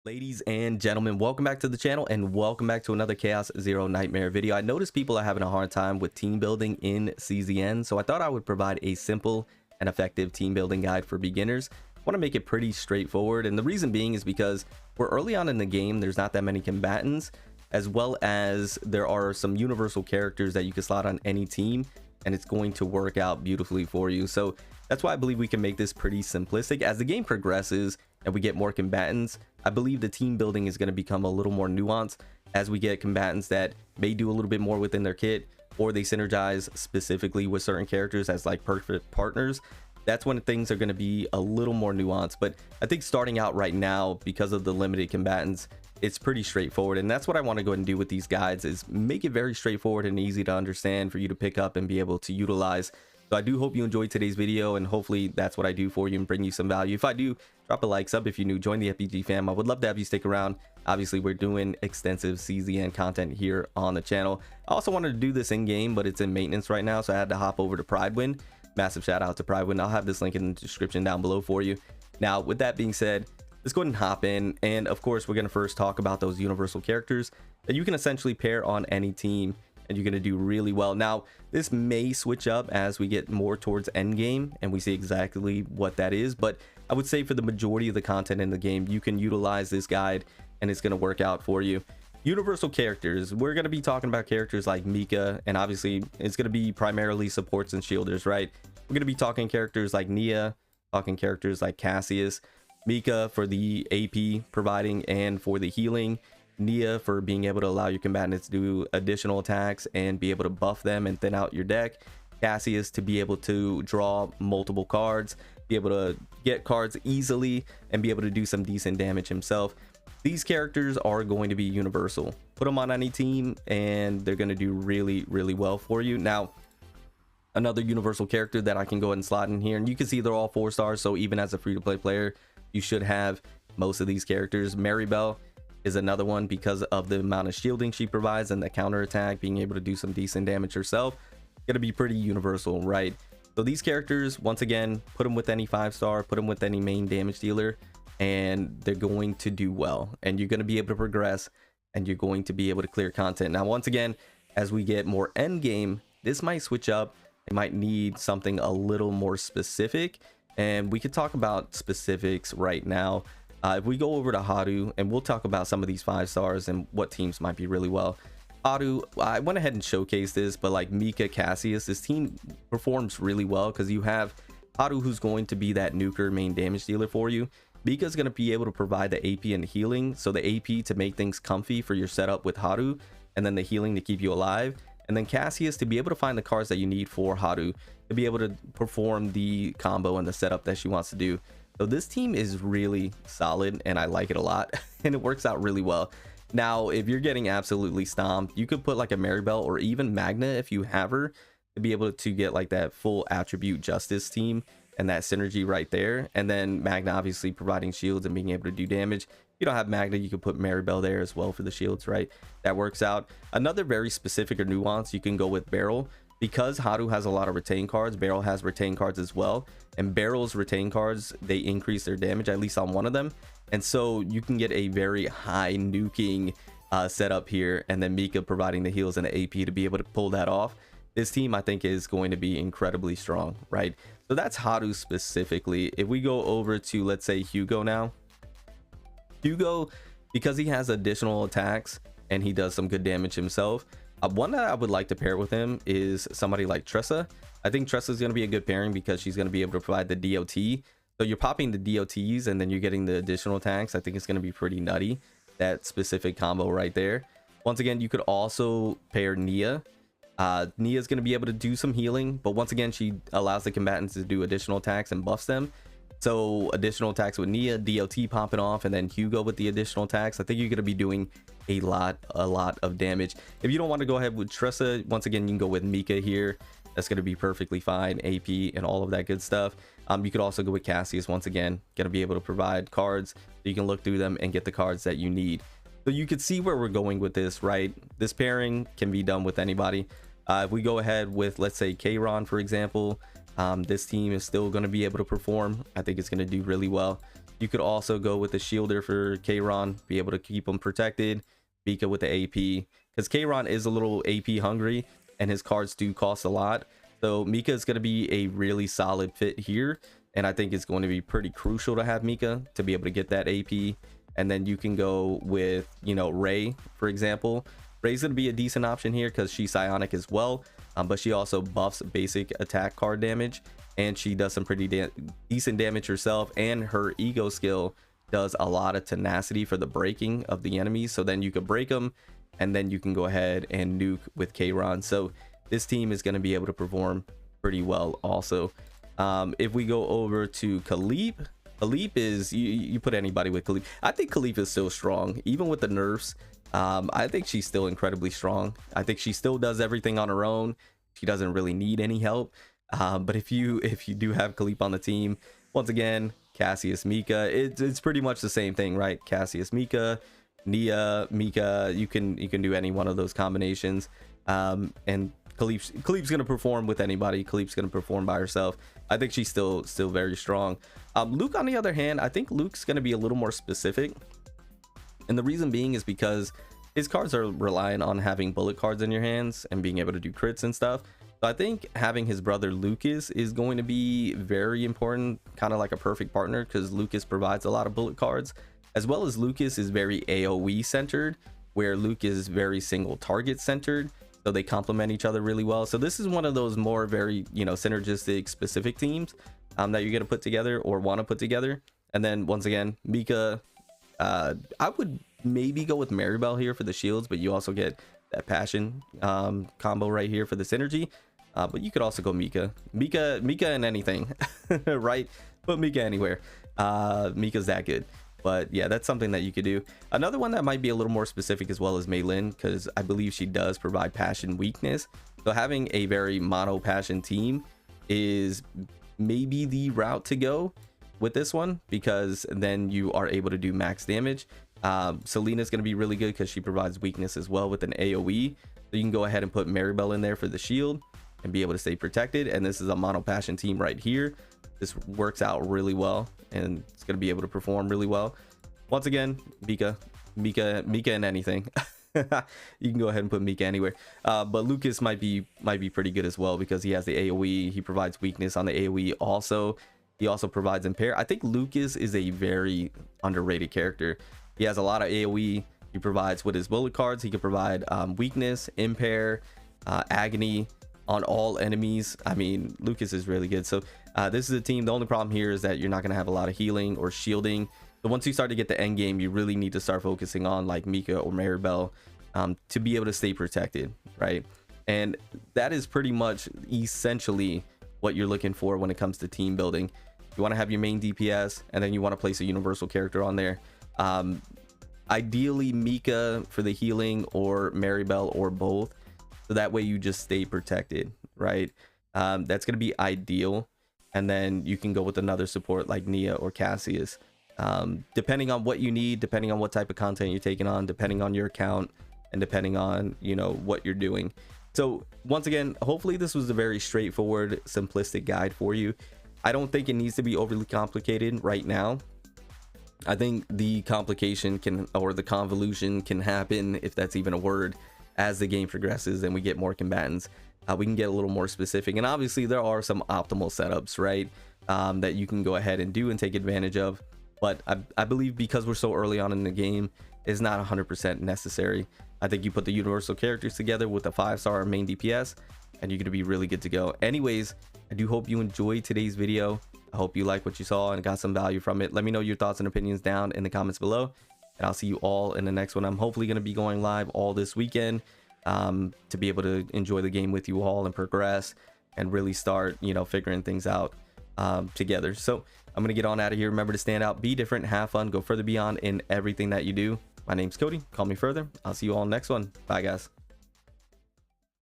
Ladies and gentlemen, welcome back to the channel and welcome back to another Chaos Zero Nightmare video. I noticed people are having a hard time with team building in CZN, so I thought I would provide a simple and effective team building guide for beginners. I want to make it pretty straightforward, and the reason being is because we're early on in the game. There's not that many combatants, as well as there are some universal characters that you can slot on any team, and it's going to work out beautifully for you. So that's why I believe we can make this pretty simplistic. As the game progresses and we get more combatants, I believe the team building is going to become a little more nuanced as we get combatants that may do a little bit more within their kit, or they synergize specifically with certain characters as like perfect partners. That's when things are going to be a little more nuanced. But I think starting out right now, because of the limited combatants, it's pretty straightforward, and that's what I want to go ahead and do with these guides, is make it very straightforward and easy to understand for you to pick up and be able to utilize. So I do hope you enjoyed today's video, and hopefully that's what I do for you and bring you some value. If I do, drop a like, sub if you're new, join the FPG fam. I would love to have you stick around. Obviously, we're doing extensive CZN content here on the channel. I also wanted to do this in game, but it's in maintenance right now, so I had to hop over to Pridewind. Massive shout out to Pridewind. I'll have this link in the description down below for you. Now, with that being said, let's go ahead and hop in, and of course we're going to first talk about those universal characters that you can essentially pair on any team, and you're going to do really well. Now, this may switch up as we get more towards end game and we see exactly what that is, but I would say for the majority of the content in the game, you can utilize this guide and it's going to work out for you. Universal characters, we're going to be talking about characters like Mika, and obviously it's going to be primarily supports and shielders, right? We're going to be talking characters like Nia, talking characters like Cassius, Mika for the AP providing and for the healing, Nia for being able to allow your combatants to do additional attacks and be able to buff them and thin out your deck, Cassius to be able to draw multiple cards, be able to get cards easily, and be able to do some decent damage himself. These characters are going to be universal. Put them on any team and they're going to do really well for you. Now, another universal character that I can go ahead and slot in here, and you can see they're all 4 stars, so even as a free-to-play player you should have most of these characters. Maribel is another one because of the amount of shielding she provides and the counter attack, being able to do some decent damage herself. Gonna be pretty universal, right? So these characters, once again, put them with any 5-star, put them with any main damage dealer, and they're going to do well, and you're going to be able to progress, and you're going to be able to clear content. Now, once again, as we get more end game, this might switch up. It might need something a little more specific, and we could talk about specifics right now. If we go over to Hadu, and we'll talk about some of these 5 stars and what teams might be really well. Hadu, I went ahead and showcased this, but like Mika, Cassius, this team performs really well because you have Hadu, who's going to be that nuker main damage dealer for you. Mika is going to be able to provide the AP and healing, so the AP to make things comfy for your setup with Hadu, and then the healing to keep you alive, and then Cassius to be able to find the cards that you need for Hadu to be able to perform the combo and the setup that she wants to do. So this team is really solid and I like it a lot and it works out really well. Now, if you're getting absolutely stomped, you could put like a Maribel or even Magna if you have her, to be able to get like that full attribute justice team and that synergy right there. And then Magna obviously providing shields and being able to do damage. If you don't have Magna, you could put Maribel there as well for the shields, right? That works out. Another very specific or nuance, you can go with Beryl. Because Hadu has a lot of retain cards, Beryl has retain cards as well, and Beryl's retain cards, they increase their damage, at least on one of them, and so you can get a very high nuking setup here, and then Mika providing the heals and the AP to be able to pull that off. This team I think is going to be incredibly strong, right? So that's Hadu specifically. If we go over to, let's say, Hugo now, Hugo, because he has additional attacks and he does some good damage himself, one that I would like to pair with him is somebody like Tressa. I think Tressa is going to be a good pairing because she's going to be able to provide the DOT. So you're popping the DOTs and then you're getting the additional attacks. I think it's going to be pretty nutty, that specific combo right there. Once again, you could also pair Nia. Nia is going to be able to do some healing, but once again, she allows the combatants to do additional attacks and buffs them. So additional attacks with Nia, DOT popping off, and then Hugo with the additional attacks. I think you're going to be doing a lot of damage. If you don't want to go ahead with Tressa, once again, you can go with Mika here. That's going to be perfectly fine. AP and all of that good stuff. You could also go with Cassius. Once again, going to be able to provide cards so you can look through them and get the cards that you need. So you could see where we're going with this, right? This pairing can be done with anybody. If we go ahead with, let's say, Kron, for example, this team is still going to be able to perform. I think it's going to do really well. You could also go with the shielder for Kron, be able to keep him protected. Mika with the AP, because Kron is a little AP hungry and his cards do cost a lot. So Mika is going to be a really solid fit here, and I think it's going to be pretty crucial to have Mika to be able to get that AP. And then you can go with, you know, Ray, for example. Ray's going to be a decent option here because she's psionic as well, but she also buffs basic attack card damage, and she does some pretty decent damage herself, and her ego skill does a lot of tenacity for the breaking of the enemies. So then you could break them, and then you can go ahead and nuke with Kron. So this team is going to be able to perform pretty well also. If we go over to Khalip, Khalip is, you put anybody with Khalip. I think Khalip is still strong even with the nerfs. I think she's still incredibly strong. I think she still does everything on her own. She doesn't really need any help. But if you do have Khalip on the team, once again, Cassius, Mika, it's pretty much the same thing, right? Cassius, Mika, Nia, Mika, you can do any one of those combinations. And Khalip's gonna perform with anybody. Khalip's gonna perform by herself. I think she's still very strong. Luke, on the other hand, I think Luke's gonna be a little more specific, and the reason being is because his cards are reliant on having bullet cards in your hands and being able to do crits and stuff. So I think having his brother Lucas is going to be very important, kind of like a perfect partner, because Lucas provides a lot of bullet cards, as well as Lucas is very AoE centered, where Luke is very single target centered. So they complement each other really well. So this is one of those more very, you know, synergistic specific teams that you're going to put together or want to put together. And then once again, Mika, I would maybe go with Maribel here for the shields, but you also get that passion combo right here for the synergy. But you could also go Mika and anything, right? Put Mika anywhere. Mika's that good. But yeah, that's something that you could do. Another one that might be a little more specific as well is Mei Lin, because I believe she does provide passion weakness. So having a very mono passion team is maybe the route to go with this one, because then you are able to do max damage. Selena's going to be really good because she provides weakness as well with an AoE. So you can go ahead and put Maribel in there for the shield and be able to stay protected. And this is a mono passion team right here. This works out really well, and it's going to be able to perform really well. Once again, Mika and anything. You can go ahead and put Mika anywhere. But Lucas might be pretty good as well, because he has the AoE. He provides weakness on the AoE also. He also provides impair. I think Lucas is a very underrated character. He has a lot of AoE. He provides with his bullet cards. He can provide weakness, impair, agony on all enemies. I mean, Lucas is really good. So this is a team. The only problem here is that you're not going to have a lot of healing or shielding. So once you start to get the end game, you really need to start focusing on like Mika or Maribel to be able to stay protected, right? And that is pretty much essentially what you're looking for when it comes to team building. You want to have your main DPS, and then you want to place a universal character on there. Ideally Mika for the healing, or Maribel, or both, so that way you just stay protected, right? That's going to be ideal. And then you can go with another support like Nia or Cassius, depending on what you need, depending on what type of content you're taking on, depending on your account, and depending on, you know, what you're doing. So once again, hopefully this was a very straightforward, simplistic guide for you. I don't think it needs to be overly complicated right now. I think the complication can, or the convolution can happen, if that's even a word, as the game progresses and we get more combatants. We can get a little more specific, and obviously there are some optimal setups, right, that you can go ahead and do and take advantage of. But I believe because we're so early on in the game, it's not 100% necessary. I think you put the universal characters together with a 5-star main DPS, and you're going to be really good to go. Anyways, I do hope you enjoyed today's video. I hope you like what you saw and got some value from it. Let me know your thoughts and opinions down in the comments below, and I'll see you all in the next one. I'm hopefully going to be going live all this weekend to be able to enjoy the game with you all and progress and really start, you know, figuring things out together. So I'm gonna get on out of here. Remember to stand out, be different, have fun, go further beyond in everything that you do. My name's Cody. Call me further. I'll see you all next one. Bye, guys.